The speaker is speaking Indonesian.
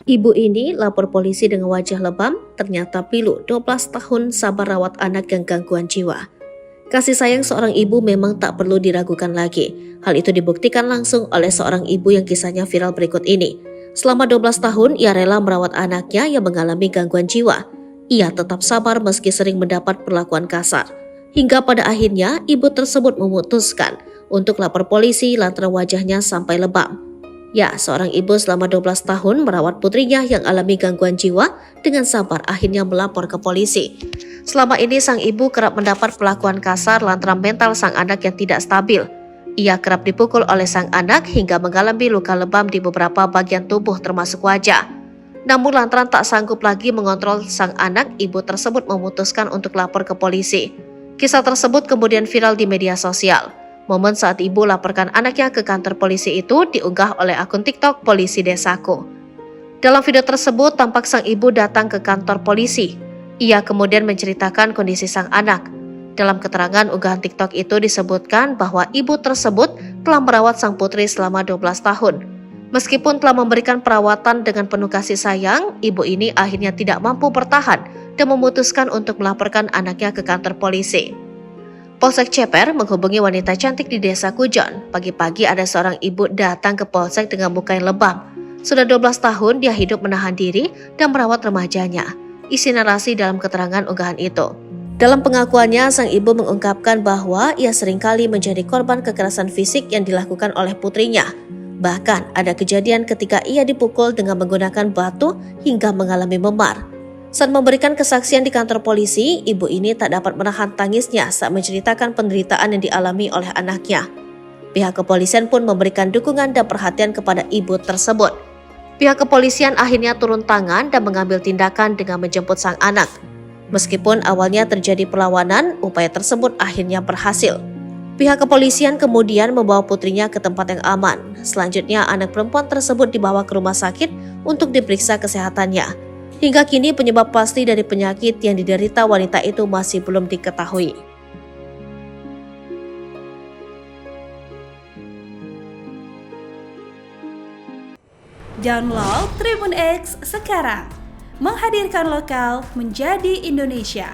Ibu ini lapor polisi dengan wajah lebam, ternyata pilu 12 tahun sabar rawat anak yang gangguan jiwa. Kasih sayang seorang ibu memang tak perlu diragukan lagi. Hal itu dibuktikan langsung oleh seorang ibu yang kisahnya viral berikut ini. Selama 12 tahun ia rela merawat anaknya yang mengalami gangguan jiwa. Ia tetap sabar meski sering mendapat perlakuan kasar. Hingga pada akhirnya ibu tersebut memutuskan untuk lapor polisi lantaran wajahnya sampai lebam. Ya, seorang ibu selama 12 tahun merawat putrinya yang alami gangguan jiwa dengan sabar akhirnya melapor ke polisi. Selama ini sang ibu kerap mendapat perlakuan kasar lantaran mental sang anak yang tidak stabil. Ia kerap dipukul oleh sang anak hingga mengalami luka lebam di beberapa bagian tubuh termasuk wajah. Namun lantaran tak sanggup lagi mengontrol sang anak, ibu tersebut memutuskan untuk lapor ke polisi. Kisah tersebut kemudian viral di media sosial. Momen saat ibu laporkan anaknya ke kantor polisi itu diunggah oleh akun TikTok Polisi Desaku. Dalam video tersebut tampak sang ibu datang ke kantor polisi. Ia kemudian menceritakan kondisi sang anak. Dalam keterangan unggahan TikTok itu disebutkan bahwa ibu tersebut telah merawat sang putri selama 12 tahun. Meskipun telah memberikan perawatan dengan penuh kasih sayang, ibu ini akhirnya tidak mampu bertahan dan memutuskan untuk melaporkan anaknya ke kantor polisi. Polsek Ceper menghubungi wanita cantik di desa Kujon. Pagi-pagi ada seorang ibu datang ke polsek dengan muka yang lebam. Sudah 12 tahun dia hidup menahan diri dan merawat remajanya. Isi narasi dalam keterangan unggahan itu. Dalam pengakuannya, sang ibu mengungkapkan bahwa ia seringkali menjadi korban kekerasan fisik yang dilakukan oleh putrinya. Bahkan ada kejadian ketika ia dipukul dengan menggunakan batu hingga mengalami memar. Saat memberikan kesaksian di kantor polisi, ibu ini tak dapat menahan tangisnya saat menceritakan penderitaan yang dialami oleh anaknya. Pihak kepolisian pun memberikan dukungan dan perhatian kepada ibu tersebut. Pihak kepolisian akhirnya turun tangan dan mengambil tindakan dengan menjemput sang anak. Meskipun awalnya terjadi perlawanan, upaya tersebut akhirnya berhasil. Pihak kepolisian kemudian membawa putrinya ke tempat yang aman. Selanjutnya, anak perempuan tersebut dibawa ke rumah sakit untuk diperiksa kesehatannya. Hingga kini penyebab pasti dari penyakit yang diderita wanita itu masih belum diketahui. Download Tribun X sekarang, menghadirkan lokal menjadi Indonesia.